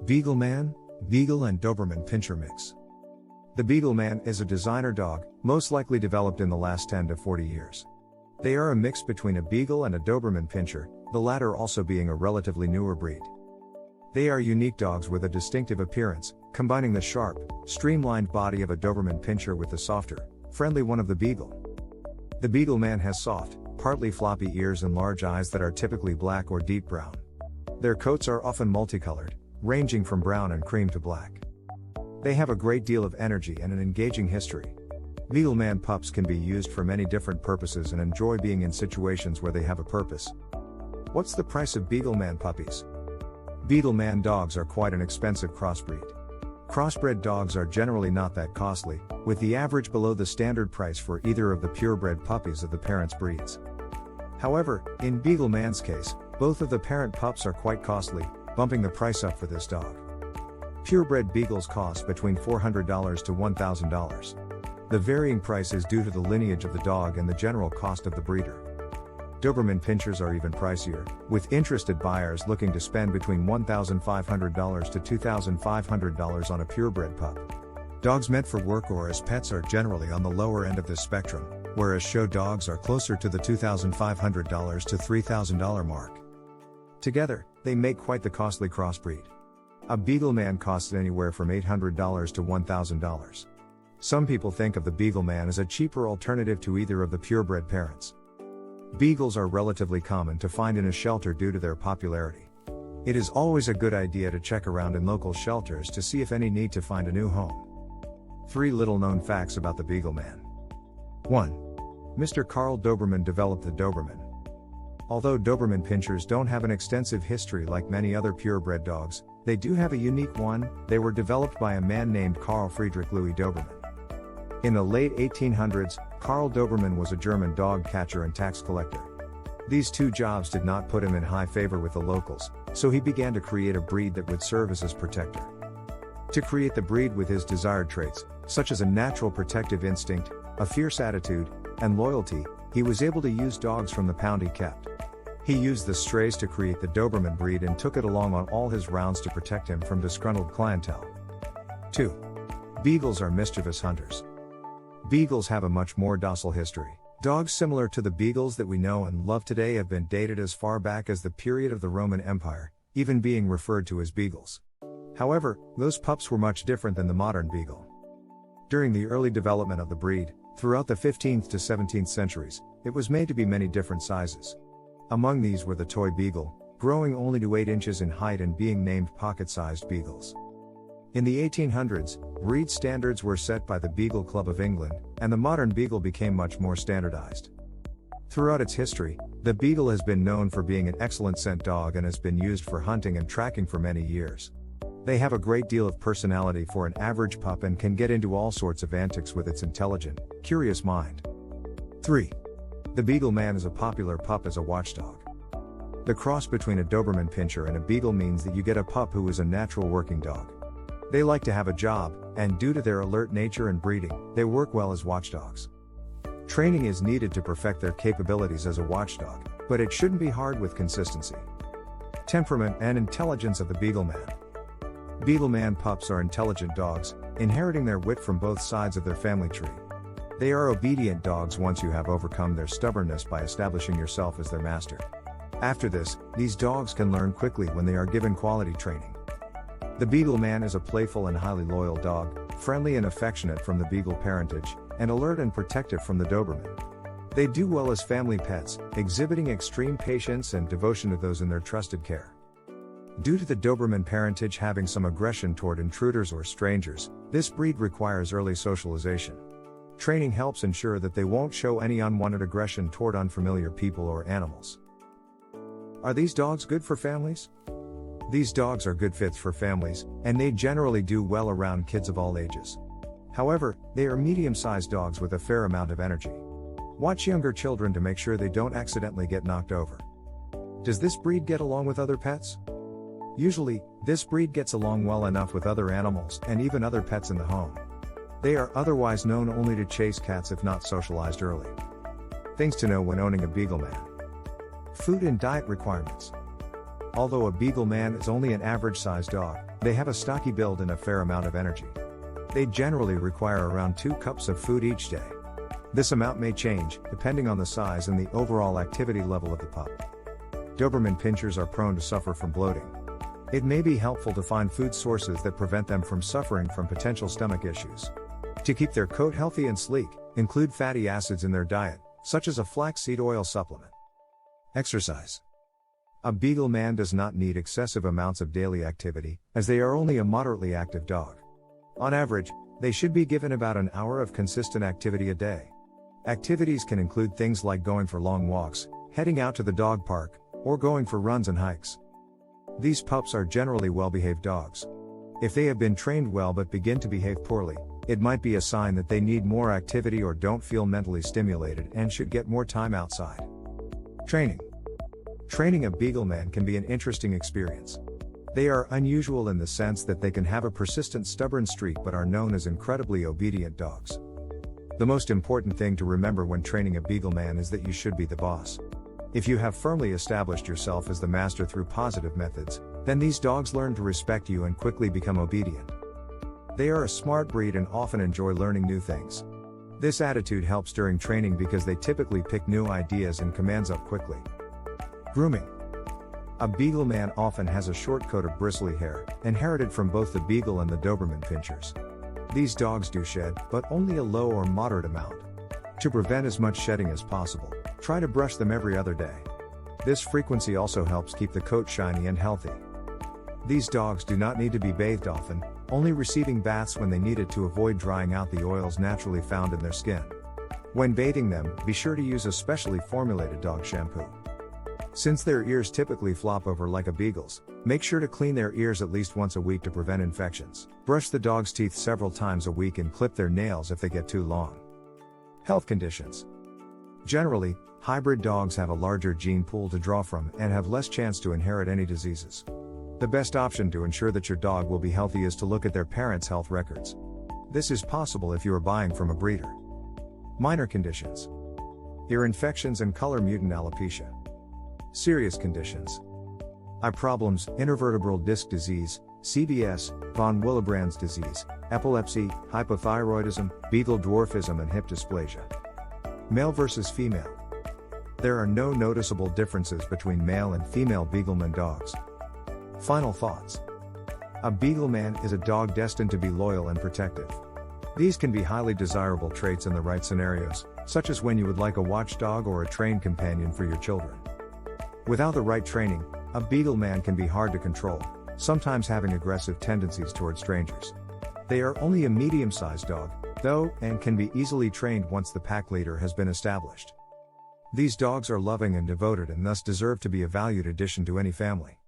Beagleman, Beagle and Doberman Pinscher mix. The Beagleman is a designer dog, most likely developed in the last 10 to 40 years. They are a mix between a Beagle and a Doberman Pinscher, the latter also being a relatively newer breed. They are unique dogs with a distinctive appearance, combining the sharp, streamlined body of a Doberman Pinscher with the softer, friendly one of the Beagle. The Beagleman has soft, partly floppy ears and large eyes that are typically black or deep brown. Their coats are often multicolored, ranging from brown and cream to black. They have a great deal of energy and an engaging history. Beagleman pups can be used for many different purposes and enjoy being in situations where they have a purpose. What's the price of Beagleman puppies? Beagleman dogs are quite an expensive crossbreed. Crossbred dogs are generally not that costly, with the average below the standard price for either of the purebred puppies of the parents' breeds. However, in Beagleman's case, both of the parent pups are quite costly, bumping the price up for this dog. Purebred beagles cost between $400 to $1,000. The varying price is due to the lineage of the dog and the general cost of the breeder. Doberman Pinschers are even pricier, with interested buyers looking to spend between $1,500 to $2,500 on a purebred pup. Dogs meant for work or as pets are generally on the lower end of this spectrum, whereas show dogs are closer to the $2,500 to $3,000 mark. Together, they make quite the costly crossbreed. A Beagleman costs anywhere from $800 to $1,000. Some people think of the Beagleman as a cheaper alternative to either of the purebred parents. Beagles are relatively common to find in a shelter due to their popularity. It is always a good idea to check around in local shelters to see if any need to find a new home. 3 little-known facts about the Beagleman. 1. Mr. Carl Doberman developed the Doberman. Although Doberman Pinschers don't have an extensive history like many other purebred dogs, they do have a unique one. They were developed by a man named Carl Friedrich Louis Doberman. In the late 1800s, Carl Doberman was a German dog catcher and tax collector. These two jobs did not put him in high favor with the locals, so he began to create a breed that would serve as his protector. To create the breed with his desired traits, such as a natural protective instinct, a fierce attitude, and loyalty, he was able to use dogs from the pound he kept. He used the strays to create the Doberman breed and took it along on all his rounds to protect him from disgruntled clientele. 2. Beagles are mischievous hunters. Beagles have a much more docile history. Dogs similar to the beagles that we know and love today have been dated as far back as the period of the Roman Empire, even being referred to as beagles. However, those pups were much different than the modern beagle. During the early development of the breed, throughout the 15th to 17th centuries, it was made to be many different sizes. Among these were the toy beagle, growing only to 8 inches in height and being named pocket-sized beagles. In the 1800s, breed standards were set by the Beagle Club of England, and the modern beagle became much more standardized. Throughout its history, the beagle has been known for being an excellent scent dog and has been used for hunting and tracking for many years. They have a great deal of personality for an average pup and can get into all sorts of antics with its intelligent, curious mind. 3. The Beagleman is a popular pup as a watchdog. The cross between a Doberman Pinscher and a Beagle means that you get a pup who is a natural working dog. They like to have a job, and due to their alert nature and breeding, they work well as watchdogs. Training is needed to perfect their capabilities as a watchdog, but it shouldn't be hard with consistency. Temperament and intelligence of the Beagleman. Beagleman pups are intelligent dogs, inheriting their wit from both sides of their family tree. They are obedient dogs once you have overcome their stubbornness by establishing yourself as their master. After this, these dogs can learn quickly when they are given quality training. The Beagleman is a playful and highly loyal dog, friendly and affectionate from the Beagle parentage, and alert and protective from the Doberman. They do well as family pets, exhibiting extreme patience and devotion to those in their trusted care. Due to the Doberman parentage having some aggression toward intruders or strangers, this breed requires early socialization. Training helps ensure that they won't show any unwanted aggression toward unfamiliar people or animals. Are these dogs good for families? These dogs are good fits for families, and they generally do well around kids of all ages. However, they are medium-sized dogs with a fair amount of energy. Watch younger children to make sure they don't accidentally get knocked over. Does this breed get along with other pets? Usually, this breed gets along well enough with other animals and even other pets in the home. They are otherwise known only to chase cats if not socialized early. Things to know when owning a Beagleman. Food and diet requirements. Although a Beagleman is only an average-sized dog, They have a stocky build and a fair amount of energy. They generally require around 2 cups of food each day. This amount may change, depending on the size and the overall activity level of the pup. Doberman Pinschers are prone to suffer from bloating. It may be helpful to find food sources that prevent them from suffering from potential stomach issues. To keep their coat healthy and sleek, include fatty acids in their diet, such as a flaxseed oil supplement. Exercise. A Beagleman does not need excessive amounts of daily activity, as they are only a moderately active dog. On average, they should be given about an hour of consistent activity a day. Activities can include things like going for long walks, heading out to the dog park, or going for runs and hikes. These pups are generally well-behaved dogs. If they have been trained well but begin to behave poorly, it might be a sign that they need more activity or don't feel mentally stimulated and should get more time outside. Training. Training a Beagleman can be an interesting experience. They are unusual in the sense that they can have a persistent stubborn streak but are known as incredibly obedient dogs. The most important thing to remember when training a Beagleman is that you should be the boss. If you have firmly established yourself as the master through positive methods, then these dogs learn to respect you and quickly become obedient. They are a smart breed and often enjoy learning new things. This attitude helps during training because they typically pick new ideas and commands up quickly. Grooming. A Beagleman often has a short coat of bristly hair, inherited from both the Beagle and the Doberman Pinschers. These dogs do shed, but only a low or moderate amount. To prevent as much shedding as possible, try to brush them every other day. This frequency also helps keep the coat shiny and healthy. These dogs do not need to be bathed often, only receiving baths when they need it to avoid drying out the oils naturally found in their skin. When bathing them, be sure to use a specially formulated dog shampoo. Since their ears typically flop over like a beagle's, make sure to clean their ears at least once a week to prevent infections. Brush the dog's teeth several times a week and clip their nails if they get too long. Health conditions. Generally, hybrid dogs have a larger gene pool to draw from and have less chance to inherit any diseases. The best option to ensure that your dog will be healthy is to look at their parents' health records. This is possible if you are buying from a breeder. Minor conditions. Ear infections and color mutant alopecia. Serious conditions. Eye problems, intervertebral disc disease, CBS, von Willebrand's disease, epilepsy, hypothyroidism, beagle dwarfism and hip dysplasia. Male versus female. There are no noticeable differences between male and female Beagleman dogs. Final thoughts. A Beagleman is a dog destined to be loyal and protective. These can be highly desirable traits in the right scenarios, such as when you would like a watchdog or a trained companion for your children. Without the right training, a Beagleman can be hard to control, sometimes having aggressive tendencies toward strangers. They are only a medium-sized dog, though, and can be easily trained once the pack leader has been established. These dogs are loving and devoted and thus deserve to be a valued addition to any family.